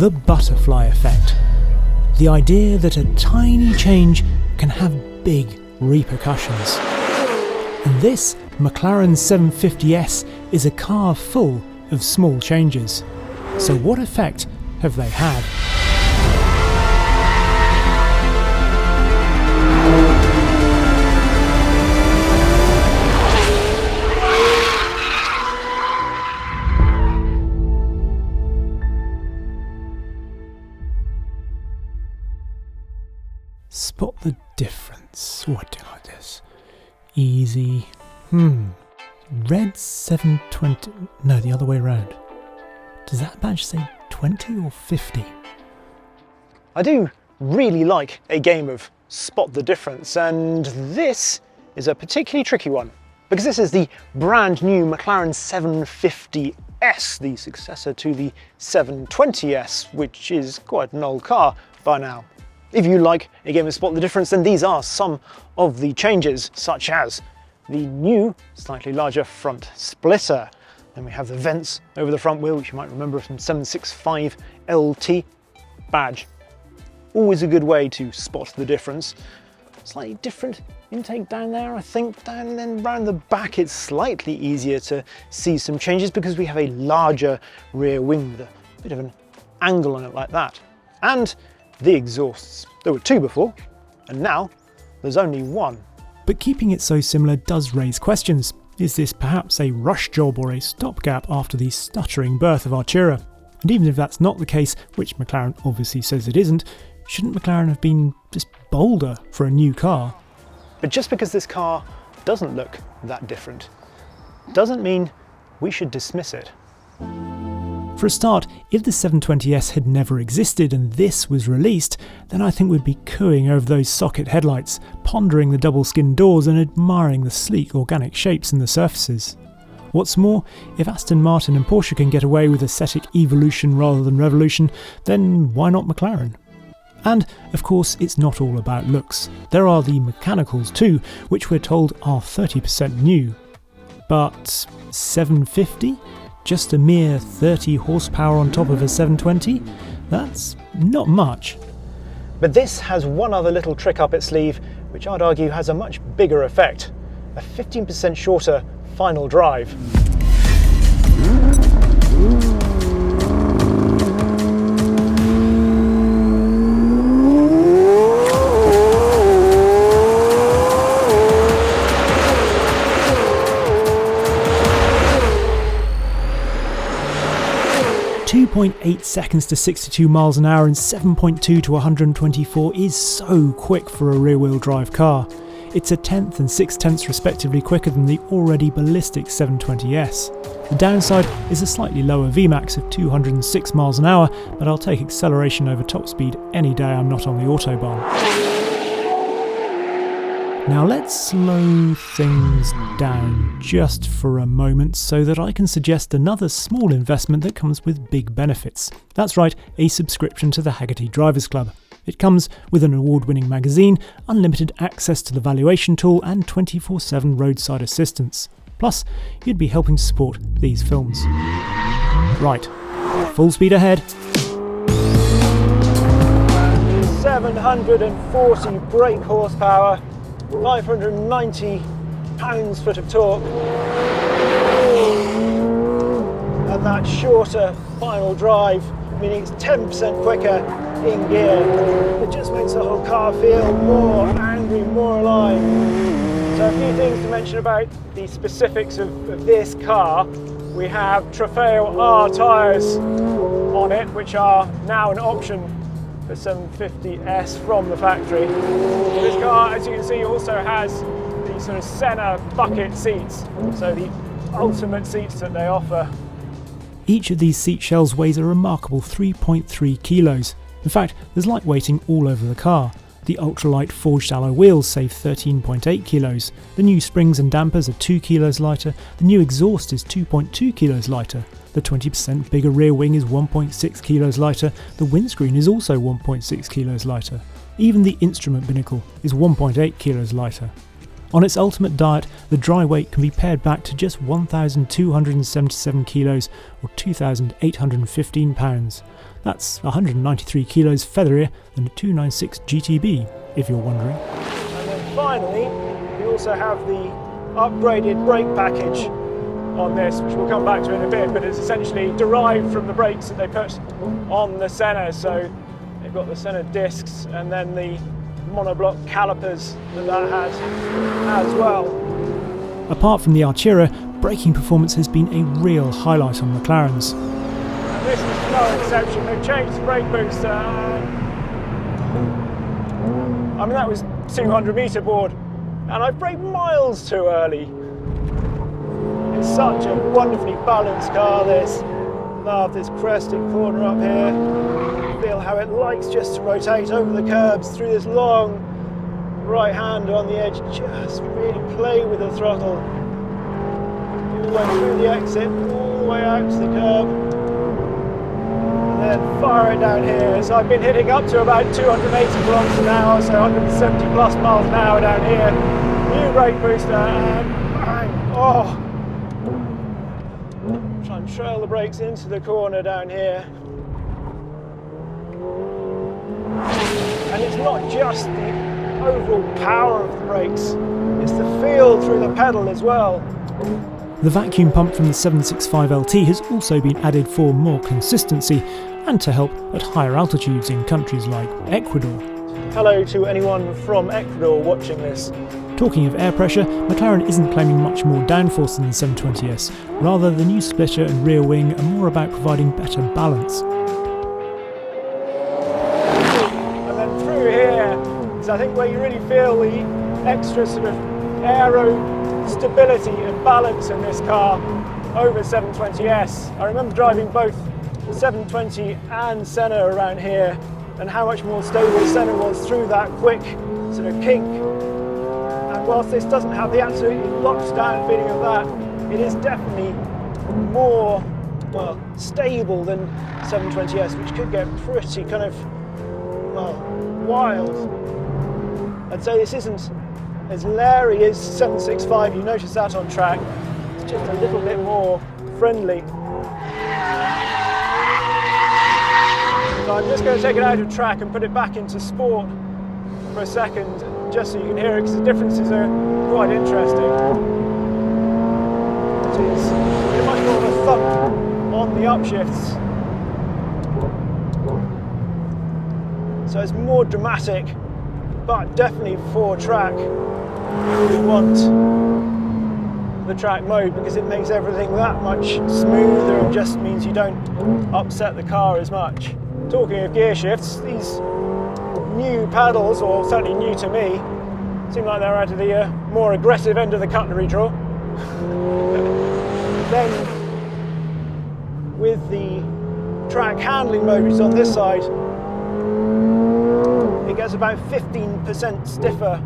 The butterfly effect. The idea that a tiny change can have big repercussions. And this McLaren 750S is a car full of small changes. So what effect have they had? Spot the difference. Oh, I do like this. Easy. Red 720. No, the other way around. Does that badge say 20 or 50? I do really like a game of spot the difference, and this is a particularly tricky one because this is the brand new McLaren 750S, the successor to the 720S, which is quite an old car by now. If you like a game of spot the difference, then these are some of the changes, such as the new, slightly larger front splitter. Then we have the vents over the front wheel, which you might remember from 765 LT badge. Always a good way to spot the difference. Slightly different intake down there, I think. Down then round the back, it's slightly easier to see some changes because we have a larger rear wing with a bit of an angle on it like that. And the exhausts. There were two before, and now there's only one. But keeping it so similar does raise questions. Is this perhaps a rush job or a stopgap after the stuttering birth of Artura? And even if that's not the case, which McLaren obviously says it isn't, shouldn't McLaren have been just bolder for a new car? But just because this car doesn't look that different, doesn't mean we should dismiss it. For a start, if the 720S had never existed and this was released, then I think we'd be cooing over those socket headlights, pondering the double-skin doors and admiring the sleek organic shapes in the surfaces. What's more, if Aston Martin and Porsche can get away with aesthetic evolution rather than revolution, then why not McLaren? And, of course, it's not all about looks. There are the mechanicals too, which we're told are 30% new. But 750? Just a mere 30 horsepower on top of a 720? That's not much. But this has one other little trick up its sleeve, which I'd argue has a much bigger effect. A 15% shorter final drive. 2.8 seconds to 62 miles an hour and 7.2 to 124 is so quick for a rear-wheel drive car. It's a tenth and 6/10 respectively quicker than the already ballistic 720S. The downside is a slightly lower VMAX of 206 miles an hour, but I'll take acceleration over top speed any day I'm not on the autobahn. Now let's slow things down just for a moment so that I can suggest another small investment that comes with big benefits. That's right, a subscription to the Hagerty Drivers Club. It comes with an award-winning magazine, unlimited access to the valuation tool and 24/7 roadside assistance. Plus, you'd be helping to support these films. Right, full speed ahead. 740 brake horsepower. 590 pounds-foot of torque, and that shorter final drive, meaning it's 10% quicker in gear. It just makes the whole car feel more angry, more alive. So a few things to mention about the specifics of this car. We have Trofeo R tyres on it, which are now an option for 750S from the factory. This car, as you can see, also has the sort of Senna bucket seats, so the ultimate seats that they offer. Each of these seat shells weighs a remarkable 3.3 kilos. In fact, there's lightweighting all over the car. The ultralight forged alloy wheels save 13.8 kilos. The new springs and dampers are 2 kilos lighter. The new exhaust is 2.2 kilos lighter. The 20% bigger rear wing is 1.6 kilos lighter. The windscreen is also 1.6 kilos lighter. Even the instrument binnacle is 1.8 kilos lighter. On its ultimate diet, the dry weight can be pared back to just 1,277 kilos or 2,815 pounds. That's 193 kilos featherier than a 296 GTB, if you're wondering. And then finally, we also have the upgraded brake package on this, which we'll come back to in a bit, but it's essentially derived from the brakes that they put on the Senna. So they've got the Senna discs and then the monoblock calipers that has as well. Apart from the Artura, braking performance has been a real highlight on McLarens. And this is no exception. They've changed the brake booster. I mean, that was 200 metre board, and I braked miles too early. It's such a wonderfully balanced car, this. Love this crested corner up here. Feel how it likes just to rotate over the curbs through this long right hand on the edge. Just really play with the throttle. All the way through the exit, all the way out to the curb. And then fire it down here. So I've been hitting up to about 280 kilometers an hour, so 170 plus miles an hour down here. New brake booster and bang! Oh! Try and trail the brakes into the corner down here. And it's not just the overall power of the brakes, it's the feel through the pedal as well. The vacuum pump from the 765LT has also been added for more consistency and to help at higher altitudes in countries like Ecuador. Hello to anyone from Ecuador watching this. Talking of air pressure, McLaren isn't claiming much more downforce than the 720S. Rather, the new splitter and rear wing are more about providing better balance. And then through here is I think where you really feel the extra sort of aero stability and balance in this car over 720S. I remember driving both 720 and Senna around here and how much more stable Senna was through that quick sort of kink. And whilst this doesn't have the absolutely locked down feeling of that, it is definitely more, well, stable than 720S, which could get pretty kind of, well, wild. I'd say this isn't as leery as 765, you notice that on track. It's just a little bit more friendly. So I'm just going to take it out of track and put it back into sport for a second, just so you can hear it, because the differences are quite interesting. It is much more of a thump on the upshifts. So it's more dramatic, but definitely for track. You want the track mode because it makes everything that much smoother and just means you don't upset the car as much. Talking of gear shifts, these new paddles, or certainly new to me, seem like they're out of the more aggressive end of the cutlery drawer. Then with the track handling mode, which is on this side, it gets about 15% stiffer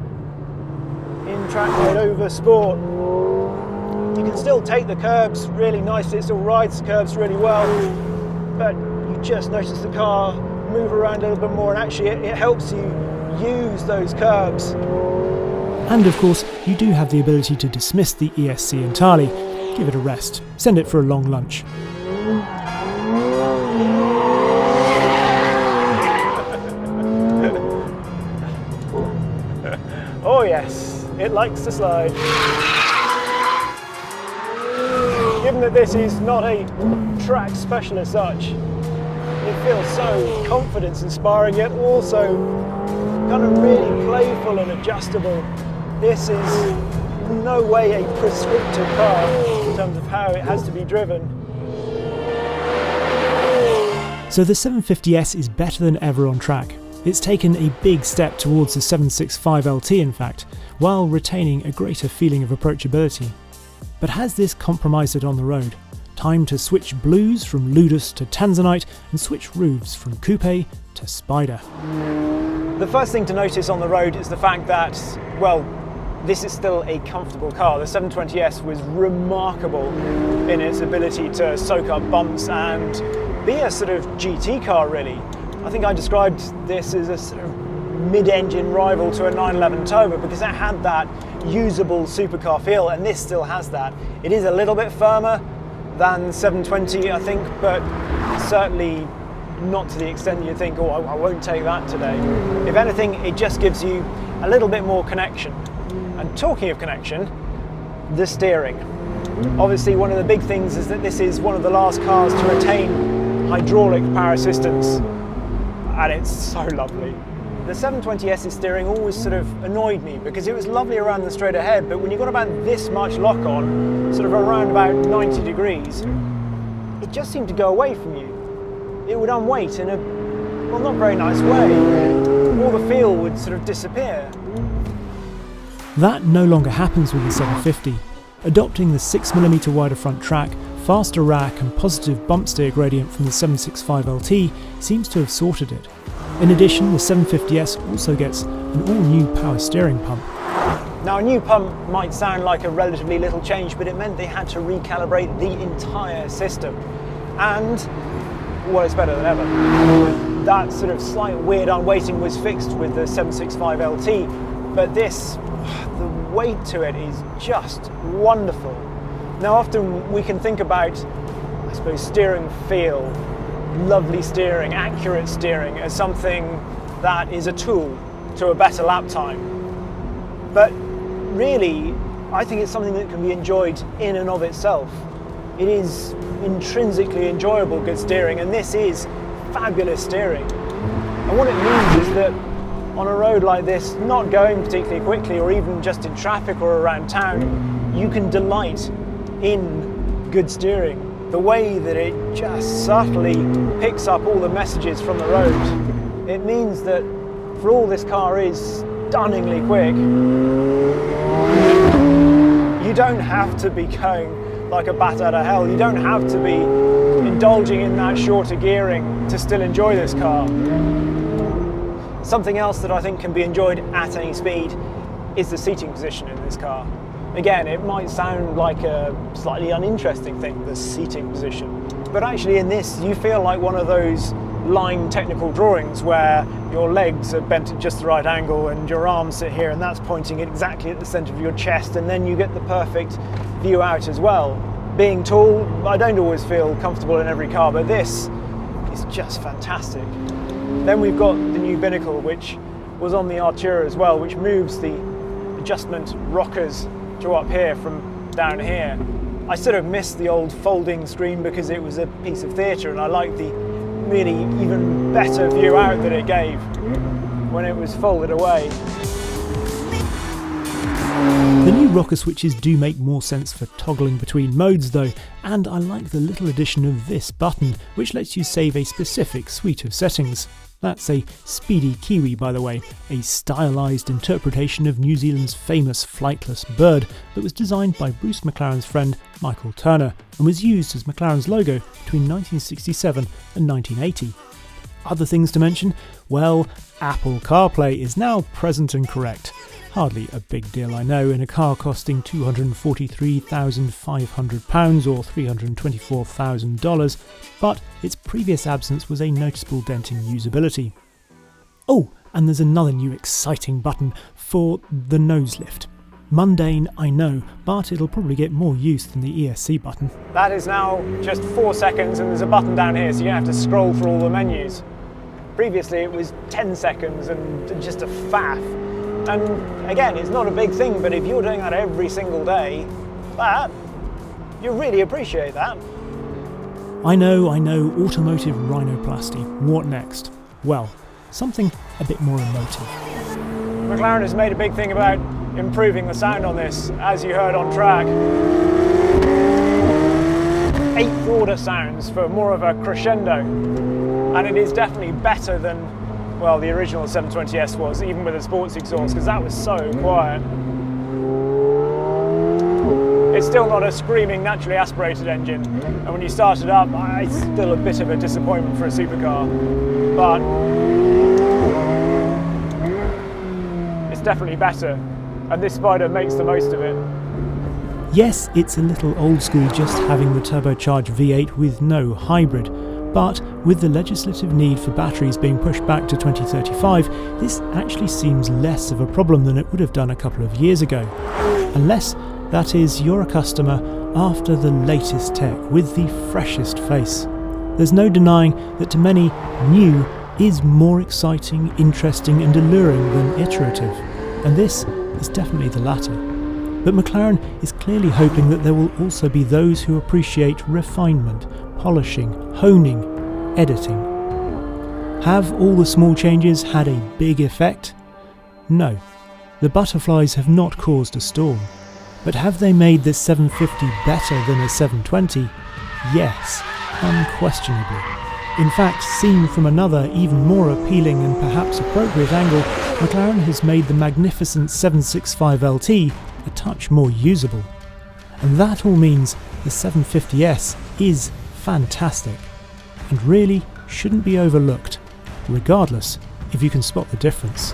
in track mode over sport. You can still take the curbs really nicely, it still rides the curbs really well, but you just notice the car move around a little bit more, and actually it helps you use those curbs. And of course, you do have the ability to dismiss the ESC entirely. Give it a rest. Send it for a long lunch. Oh yes, it likes to slide. Given that this is not a track special as such, it feels so confidence-inspiring, yet also kind of really playful and adjustable. This is no way a prescriptive car in terms of how it has to be driven. So the 750S is better than ever on track. It's taken a big step towards the 765LT in fact, while retaining a greater feeling of approachability. But has this compromised it on the road? Time to switch blues from Ludus to Tanzanite and switch roofs from Coupe to Spider. The first thing to notice on the road is the fact that, well, this is still a comfortable car. The 720S was remarkable in its ability to soak up bumps and be a sort of GT car really. I think I described this as a sort of mid-engine rival to a 911 Turbo because it had that usable supercar feel, and this still has that. It is a little bit firmer than 720, I think, but certainly not to the extent you think, oh, I won't take that today. If anything, it just gives you a little bit more connection. And talking of connection, the steering. Obviously, one of the big things is that this is one of the last cars to retain hydraulic power assistance, and it's so lovely. The 720S's steering always sort of annoyed me because it was lovely around the straight ahead, but when you got about this much lock on, sort of around about 90 degrees, it just seemed to go away from you. It would unweight in a, well, not very nice way. All the feel would sort of disappear. That no longer happens with the 750. Adopting the 6mm wider front track, faster rack and positive bump steer gradient from the 765LT seems to have sorted it. In addition, the 750S also gets an all-new power steering pump. Now, a new pump might sound like a relatively little change, but it meant they had to recalibrate the entire system. And, well, it's better than ever. That sort of slight weird unweighting was fixed with the 765LT, but this, the weight to it is just wonderful. Now, often we can think about, I suppose, steering feel, lovely steering, accurate steering as something that is a tool to a better lap time. But really, I think it's something that can be enjoyed in and of itself. It is intrinsically enjoyable good steering, and this is fabulous steering. And what it means is that on a road like this, not going particularly quickly or even just in traffic or around town, you can delight in good steering. The way that it just subtly picks up all the messages from the road. It means that for all this car is stunningly quick, you don't have to be going like a bat out of hell. You don't have to be indulging in that shorter gearing to still enjoy this car. Something else that I think can be enjoyed at any speed is the seating position in this car. Again, it might sound like a slightly uninteresting thing, the seating position, but actually in this you feel like one of those line technical drawings where your legs are bent at just the right angle and your arms sit here and that's pointing exactly at the centre of your chest, and then you get the perfect view out as well. Being tall, I don't always feel comfortable in every car, but this is just fantastic. Then we've got the new binnacle, which was on the Artura as well, which moves the adjustment rockers to up here from down here. I sort of missed the old folding screen because it was a piece of theatre, and I liked the really even better view out that it gave when it was folded away. The new rocker switches do make more sense for toggling between modes though, and I like the little addition of this button, which lets you save a specific suite of settings. That's a Speedy Kiwi, by the way, a stylised interpretation of New Zealand's famous flightless bird that was designed by Bruce McLaren's friend Michael Turner and was used as McLaren's logo between 1967 and 1980. Other things to mention? Well, Apple CarPlay is now present and correct. Hardly a big deal, I know, in a car costing £243,500 or $324,000, but its previous absence was a noticeable dent in usability. Oh, and there's another new exciting button for the nose lift. Mundane, I know, but it'll probably get more use than the ESC button. That is now just 4 seconds, and there's a button down here, so you don't have to scroll through all the menus. Previously it was 10 seconds and just a faff. And again, it's not a big thing, but if you're doing that every single day, you really appreciate that. I know, automotive rhinoplasty. What next? Well, something a bit more emotive. McLaren has made a big thing about improving the sound on this, as you heard on track. 8th order sounds for more of a crescendo, and it is definitely better than, well, the original 720S was, even with a sports exhaust, because that was so quiet. It's still not a screaming, naturally aspirated engine, and when you start it up, it's still a bit of a disappointment for a supercar, but it's definitely better, and this Spider makes the most of it. Yes, it's a little old school just having the turbocharged V8 with no hybrid, But with the legislative need for batteries being pushed back to 2035, this actually seems less of a problem than it would have done a couple of years ago. Unless, that is, you're a customer after the latest tech with the freshest face. There's no denying that to many, new is more exciting, interesting and alluring than iterative, and this is definitely the latter. But McLaren is clearly hoping that there will also be those who appreciate refinement, polishing, honing, editing. Have all the small changes had a big effect? No, the butterflies have not caused a storm. But have they made this 750 better than a 720? Yes, unquestionably. In fact, seen from another, even more appealing and perhaps appropriate angle, McLaren has made the magnificent 765LT a touch more usable. And that all means the 750S is fantastic, and really shouldn't be overlooked, regardless if you can spot the difference.